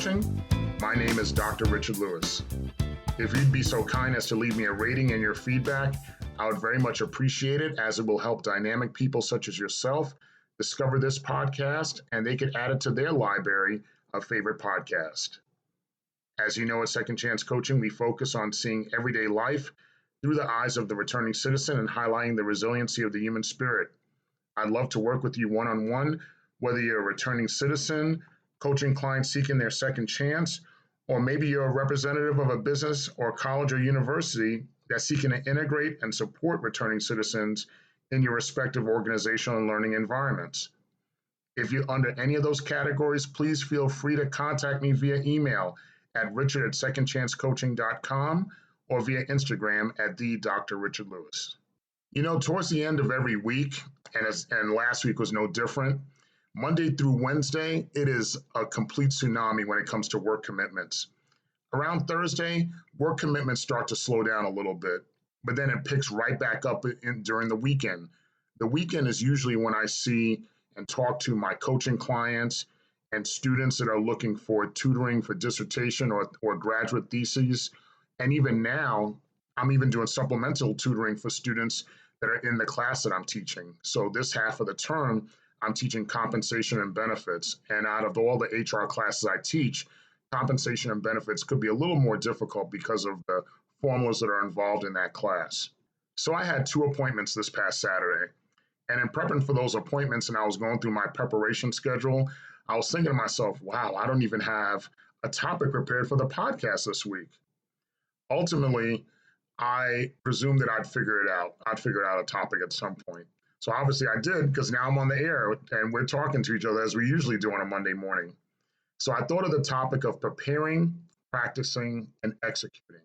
Coaching. My name is Dr. Richard Lewis. If you'd be so kind as to leave me a rating and your feedback, I would very much appreciate it, as it will help dynamic people such as yourself discover this podcast, and they could add it to their library of favorite podcasts. As you know, at Second Chance Coaching, we focus on seeing everyday life through the eyes of the returning citizen and highlighting the resiliency of the human spirit. I'd love to work with you one-on-one, whether you're a returning citizen, coaching clients seeking their second chance, or maybe you're a representative of a business or college or university that's seeking to integrate and support returning citizens in your respective organizational and learning environments. If you're under any of those categories, please feel free to contact me via email at richard@secondchancecoaching.com or via Instagram at @the_Dr.RichardLewis. You know, towards the end of every week, and last week was no different, Monday through Wednesday, it is a complete tsunami when it comes to work commitments. Around Thursday, work commitments start to slow down a little bit, but then it picks right back up during the weekend. The weekend is usually when I see and talk to my coaching clients and students that are looking for tutoring for dissertation or graduate theses. And even now, I'm even doing supplemental tutoring for students that are in the class that I'm teaching. So this half of the term, I'm teaching compensation and benefits. And out of all the HR classes I teach, compensation and benefits could be a little more difficult because of the formulas that are involved in that class. So I had 2 appointments this past Saturday. And in prepping for those appointments, and I was going through my preparation schedule, I was thinking to myself, wow, I don't even have a topic prepared for the podcast this week. Ultimately, I presumed that I'd figure it out. I'd figure out a topic at some point. So obviously I did, because now I'm on the air and we're talking to each other as we usually do on a Monday morning. So I thought of the topic of preparing, practicing, and executing.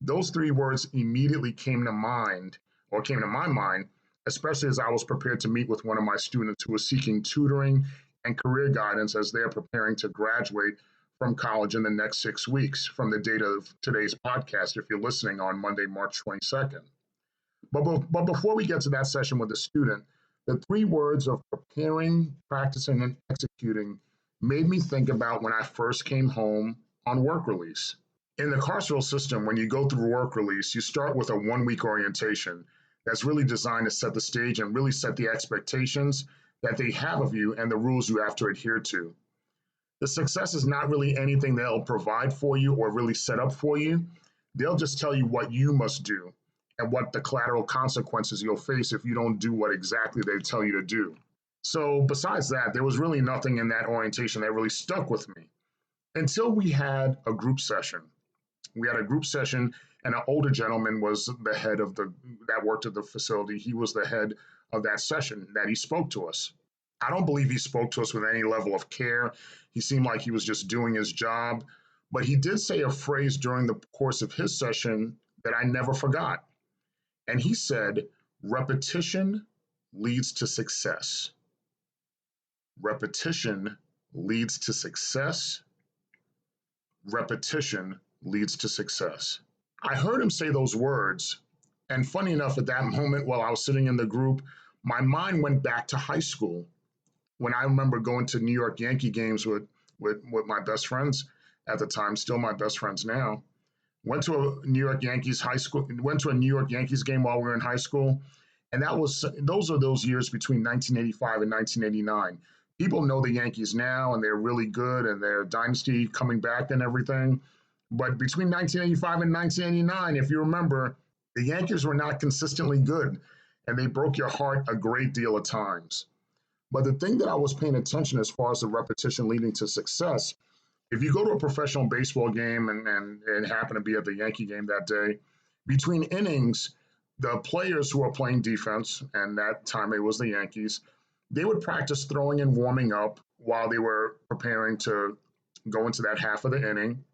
Those 3 words immediately came to my mind, especially as I was prepared to meet with one of my students who was seeking tutoring and career guidance as they're preparing to graduate from college in the next 6 weeks from the date of today's podcast, if you're listening on Monday, March 22nd. But before we get to that session with the student, the 3 words of preparing, practicing, and executing made me think about when I first came home on work release. In the carceral system, when you go through work release, you start with a 1-week orientation that's really designed to set the stage and really set the expectations that they have of you and the rules you have to adhere to. The success is not really anything they'll provide for you or really set up for you. They'll just tell you what you must do and what the collateral consequences you'll face if you don't do what exactly they tell you to do. So besides that, there was really nothing in that orientation that really stuck with me until we had a group session. We had a group session, and an older gentleman was the head of that worked at the facility. He was the head of that session that he spoke to us. I don't believe he spoke to us with any level of care. He seemed like he was just doing his job, but he did say a phrase during the course of his session that I never forgot. And he said, repetition leads to success. Repetition leads to success. Repetition leads to success. I heard him say those words, and funny enough, at that moment while I was sitting in the group, my mind went back to high school when I remember going to New York Yankee games with my best friends at the time, still my best friends now. Went to a New York Yankees game while we were in high school, and those are those years between 1985 and 1989. People know the Yankees now, and they're really good, and their dynasty coming back and everything. But between 1985 and 1989, if you remember, the Yankees were not consistently good, and they broke your heart a great deal of times. But the thing that I was paying attention as far as the repetition leading to success, if you go to a professional baseball game and happen to be at the Yankee game that day, between innings, the players who are playing defense, and that time it was the Yankees, they would practice throwing and warming up while they were preparing to go into that half of the inning.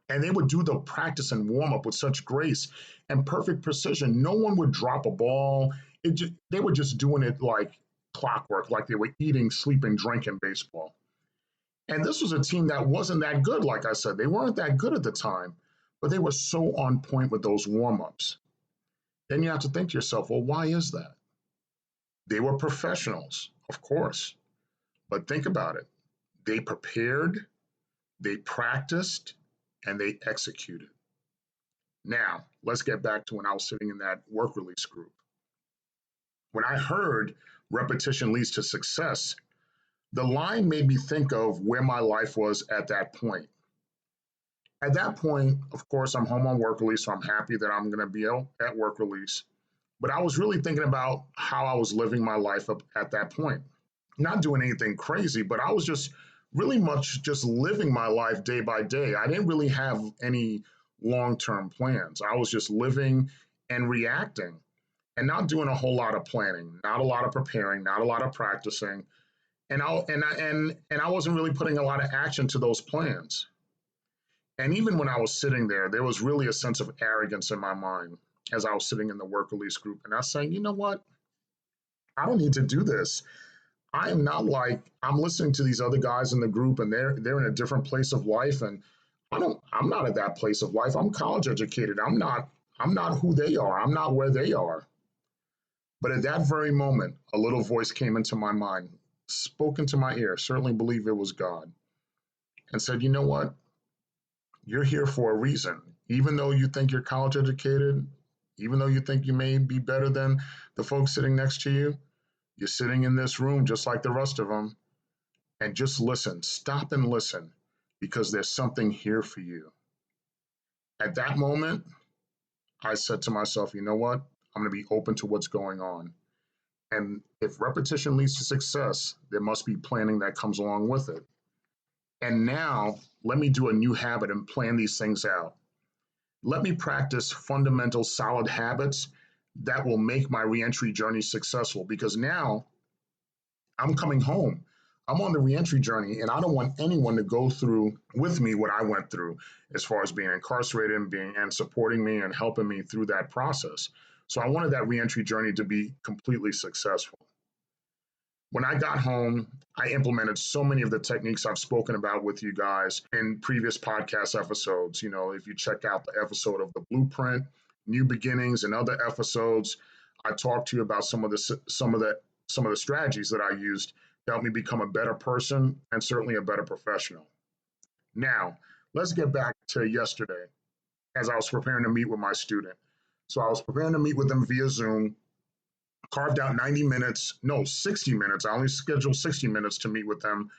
And they would do the practice and warm up with such grace and perfect precision. No one would drop a ball. They were just doing it like clockwork, like they were eating, sleeping, drinking baseball. And this was a team that wasn't that good, like I said. They weren't that good at the time, but they were so on point with those warm-ups. Then you have to think to yourself, well, why is that? They were professionals, of course. But think about it. They prepared, They practiced and they executed. Now, let's get back to when I was sitting in that work release group. When I heard repetition leads to success, the line made me think of where my life was at that point. At that point, of course, I'm home on work release, so I'm happy that I'm going to be at work release. But I was really thinking about how I was living my life up at that point. Not doing anything crazy, but I was just really much just living my life day by day. I didn't really have any long term plans. I was just living and reacting and not doing a whole lot of planning, not a lot of preparing, not a lot of practicing. And I wasn't really putting a lot of action to those plans. And even when I was sitting there was really a sense of arrogance in my mind as I was sitting in the work release group. And I was saying, you know what? I don't need to do this. I am not like I'm listening to these other guys in the group and they're in a different place of life and I'm not at that place of life. I'm college educated. I'm not who they are. I'm not where they are. But at that very moment, a little voice came into my mind, spoke into my ear, certainly believe it was God, and said, you know what? You're here for a reason. Even though you think you're college educated, even though you think you may be better than the folks sitting next to you, you're sitting in this room just like the rest of them. And just listen, stop and listen, because there's something here for you. At that moment, I said to myself, you know what? I'm going to be open to what's going on. And if repetition leads to success, there must be planning that comes along with it. And now let me do a new habit and plan these things out. Let me practice fundamental solid habits that will make my reentry journey successful because now I'm coming home. I'm on the reentry journey and I don't want anyone to go through with me what I went through as far as being incarcerated and supporting me and helping me through that process. So I wanted that reentry journey to be completely successful. When I got home, I implemented so many of the techniques I've spoken about with you guys in previous podcast episodes. You know, if you check out the episode of the Blueprint, New Beginnings, and other episodes, I talked to you about some of the strategies that I used to help me become a better person and certainly a better professional. Now, let's get back to yesterday as I was preparing to meet with my student. So I was preparing to meet with them via Zoom, carved out 90 minutes, no, 60 minutes. I only scheduled 60 minutes to meet with them.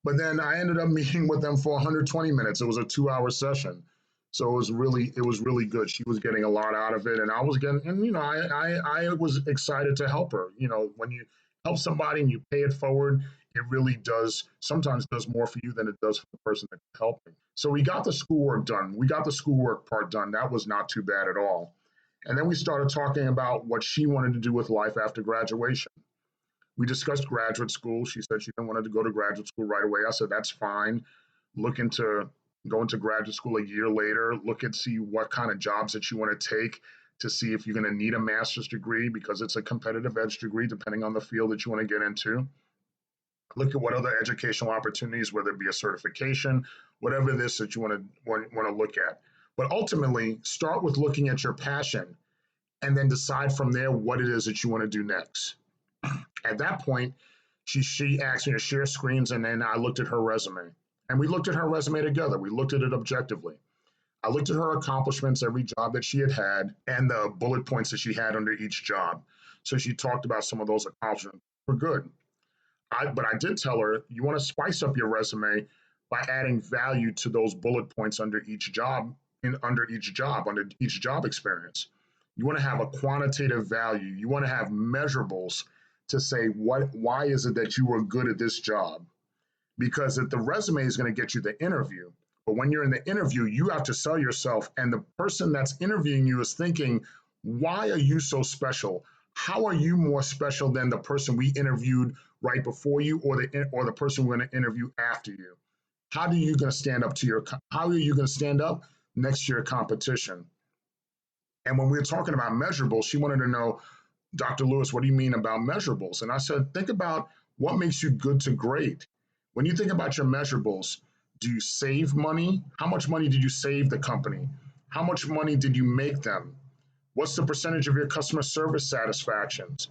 But then I ended up meeting with them for 120 minutes. It was a 2-hour session. So it was really good. She was getting a lot out of it. And I was getting, and I was excited to help her. You know, when you help somebody and you pay it forward, it really does sometimes does more for you than it does for the person that's helping. So we got the schoolwork done. We got the schoolwork part done. That was not too bad at all. And then we started talking about what she wanted to do with life after graduation. We discussed graduate school. She said she didn't want to go to graduate school right away. I said, that's fine. Look into going to graduate school a year later. Look and see what kind of jobs that you want to take to see if you're going to need a master's degree because it's a competitive edge degree depending on the field that you want to get into. Look at what other educational opportunities, whether it be a certification, whatever it is that you want to look at. But ultimately, start with looking at your passion and then decide from there what it is that you want to do next. At that point, she asked me to share screens, and then I looked at her resume. And we looked at her resume together. We looked at it objectively. I looked at her accomplishments, every job that she had, and the bullet points that she had under each job. So she talked about some of those accomplishments. We're good. But I did tell her, you want to spice up your resume by adding value to those bullet points under each job, under each job experience. You want to have a quantitative value. You want to have measurables to say why is it that you were good at this job? Because if the resume is going to get you the interview, but when you're in the interview, you have to sell yourself, and the person that's interviewing you is thinking, why are you so special? How are you more special than the person we interviewed right before you, or the person we're going to interview after you? How are you going to stand up next to your competition? And when we were talking about measurables, she wanted to know, Dr. Lewis, what do you mean about measurables? And I said, think about what makes you good to great. When you think about your measurables, do you save money? How much money did you save the company? How much money did you make them? What's the percentage of your customer service satisfactions?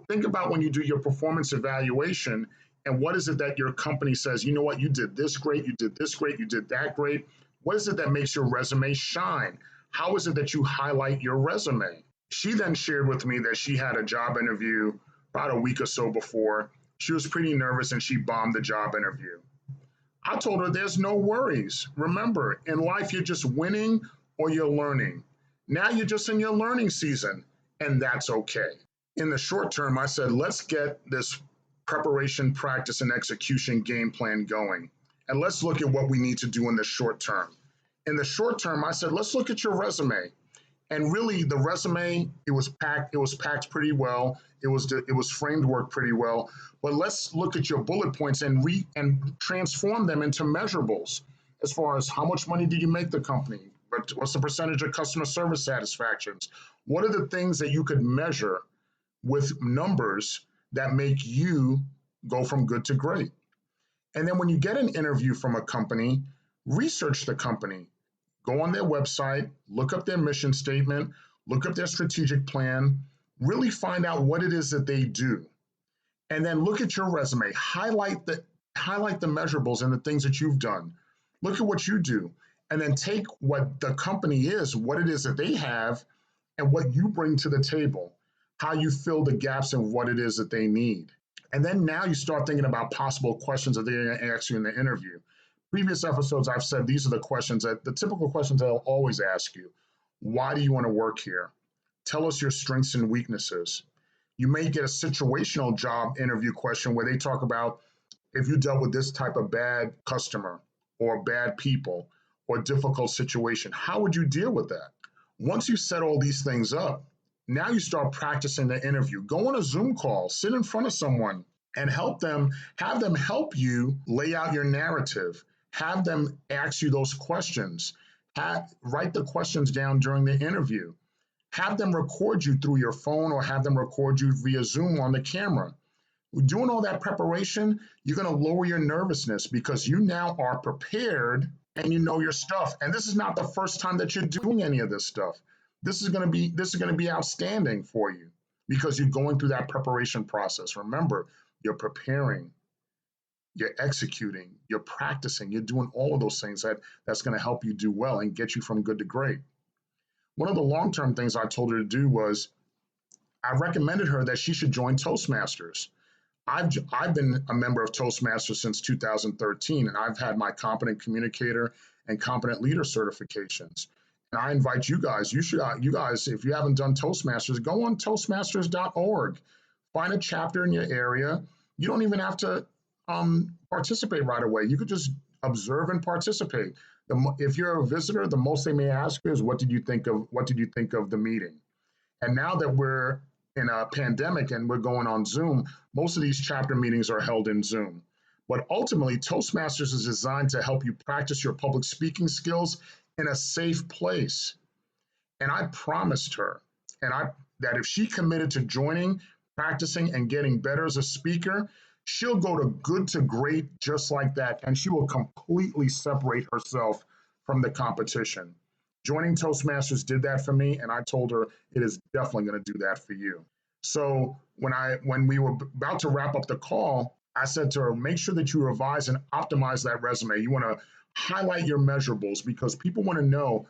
Think about when you do your performance evaluation, And what is it that your company says, you know what, you did this great, you did this great, you did that great? What is it that makes your resume shine? How is it that you highlight your resume? She then shared with me that she had a job interview about a week or so before. She was pretty nervous and she bombed the job interview. I told her there's no worries. Remember, in life, you're just winning or you're learning. Now you're just in your learning season, and that's okay. In the short term, I said, let's get this preparation, practice, and execution game plan going. And let's look at what we need to do in the short term. In the short term, I said, let's look at your resume. And really, the resume, it was packed pretty well. It was framed work pretty well. But let's look at your bullet points and transform them into measurables. As far as how much money did you make the company? What's the percentage of customer service satisfactions? What are the things that you could measure with numbers that make you go from good to great? And then when you get an interview from a company, research the company. Go on their website, look up their mission statement, look up their strategic plan, really find out what it is that they do. And then look at your resume, highlight the measurables and the things that you've done. Look at what you do. And then take what the company is, what it is that they have, and what you bring to the table, how you fill the gaps and what it is that they need. And then now you start thinking about possible questions that they're going to ask you in the interview. Previous episodes, I've said these are the typical questions that I'll always ask you. Why do you want to work here? Tell us your strengths and weaknesses. You may get a situational job interview question where they talk about if you dealt with this type of bad customer or bad people or difficult situation, how would you deal with that? Once you set all these things up, now you start practicing the interview. Go on a Zoom call, sit in front of someone and have them help you lay out your narrative. Have them ask you those questions. Write the questions down during the interview. Have them record you through your phone or have them record you via Zoom on the camera. Doing all that preparation, you're going to lower your nervousness because you now are prepared and you know your stuff. And this is not the first time that you're doing any of this stuff. This is going to be outstanding for you because you're going through that preparation process. Remember, you're preparing, you're executing, you're practicing, you're doing all of those things that's going to help you do well and get you from good to great. One of the long-term things I told her to do was I recommended her that she should join Toastmasters. I've been a member of Toastmasters since 2013, and I've had my competent communicator and competent leader certifications. And I invite you guys, you guys, if you haven't done Toastmasters, go on toastmasters.org. Find a chapter in your area. You don't even have to participate right away. You could just observe and participate. If you're a visitor, the most they may ask you is, what did you think of the meeting? And now that we're in a pandemic and we're going on Zoom, most of these chapter meetings are held in Zoom. But ultimately, Toastmasters is designed to help you practice your public speaking skills in a safe place. And I promised her that if she committed to joining, practicing, and getting better as a speaker, she'll go to great just like that, and she will completely separate herself from the competition. Joining Toastmasters did that for me, and I told her it is definitely going to do that for you. So when we were about to wrap up the call, I said to her, make sure that you revise and optimize that resume. You want to highlight your measurables because people want to know,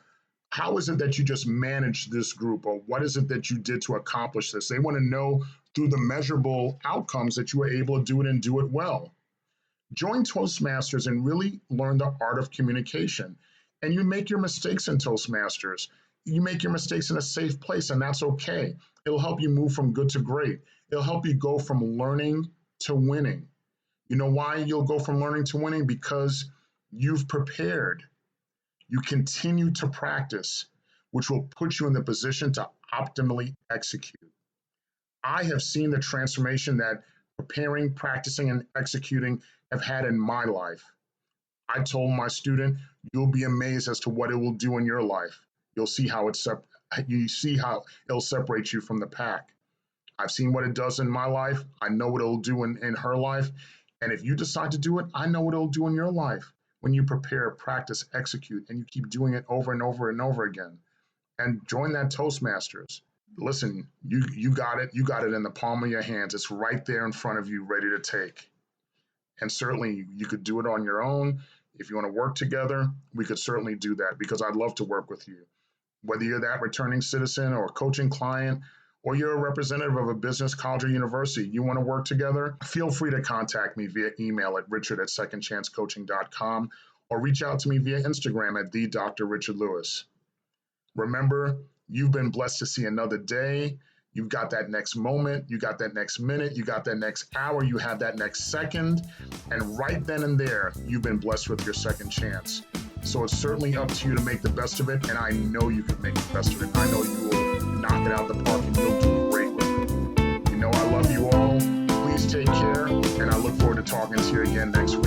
how is it that you just managed this group, or what is it that you did to accomplish this? They want to know through the measurable outcomes that you were able to do it and do it well. Join Toastmasters and really learn the art of communication. And you make your mistakes in Toastmasters. You make your mistakes in a safe place, and that's okay. It'll help you move from good to great. It'll help you go from learning to winning. You know why you'll go from learning to winning? Because you've prepared. You continue to practice, which will put you in the position to optimally execute. I have seen the transformation that preparing, practicing, and executing have had in my life. I told my student, you'll be amazed as to what it will do in your life. You'll see how it'll separate you from the pack. I've seen what it does in my life. I know what it'll do in her life. And if you decide to do it, I know what it'll do in your life. When you prepare, practice, execute, and you keep doing it over and over and over again. And join that Toastmasters. Listen, you got it. You got it in the palm of your hands. It's right there in front of you, ready to take. And certainly you could do it on your own. If you want to work together, we could certainly do that because I'd love to work with you. Whether you're that returning citizen or a coaching client, or you're a representative of a business, college, or university, you want to work together, feel free to contact me via email at richard@secondchancecoaching.com or reach out to me via Instagram at the Dr. Richard Lewis. Remember, you've been blessed to see another day. You've got that next moment, you got that next minute, you got that next hour, you have that next second. And right then and there, you've been blessed with your second chance. So it's certainly up to you to make the best of it. And I know you can make the best of it. I know you will knock it out the park and you'll do great with it. You know I love you all. Please take care. And I look forward to talking to you again next week.